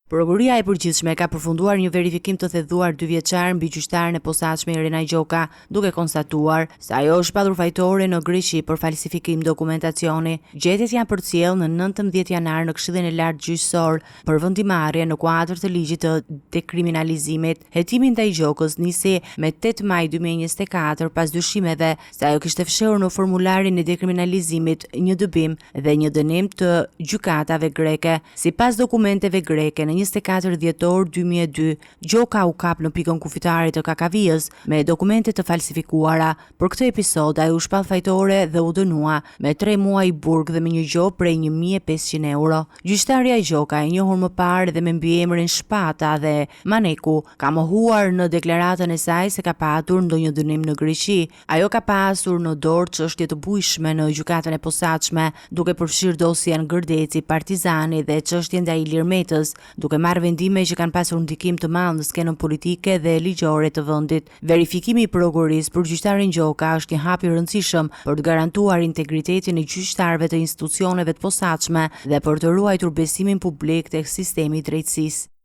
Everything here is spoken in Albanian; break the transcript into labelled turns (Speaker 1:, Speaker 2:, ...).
Speaker 1: Prokuroria e Përgjithshme ka përfunduar një verifikim të thelluar 2 vjeçar mbi gjyqtaren e posaçme Irena Gjoka, duke konstatuar se ajo është shpallur fajtore në Greqi për falsifikim dokumentacioni. Gjetjet janë përcjell në 19 janar në Këshillin e Lartë Gjyqësor për vendimarrje në kuadër të ligjit të dekriminalizimit. Hetimi ndaj Gjokës nisi me 8 maj 2024 pas dyshimeve se ajo kishte fshehur në formularin e dekriminalizimit një dëbim dhe një dënim të gjykatave greke. Sipas dokumenteve greke, në 24 dhjetor 2002, Gjoka u kap në pikën kufitare të Kakavijës me dokumente të falsifikuara. Për këtë episod, ai u shpall fajtore dhe u dënua me 3 muaj burg dhe me një gjop prej 1.500 euro. Gjyqtarja Gjoka, e njohur më parë dhe me mbiemrin Shpata dhe Maneku, ka mohuar në deklaratën e saj se ka patur ndonjë dënim në Greqi. Ajo ka pasur në dorë çështje të bujshme në gjykatën e posaçme, duke përfshirë dosjen Gërdeci, Partizani dhe çështjen ndaj Ilir Metës, duke marrë vendime që kanë pasur ndikim të madh në skenën politike dhe ligjore të vendit. Verifikimi i prokurorisë për gjyqtarin Gjoka është një hap i rëndësishëm për të garantuar integritetin e gjyqtarëve të institucioneve të posaçme dhe për të ruajtur besimin publik tek sistemi i drejtësisë.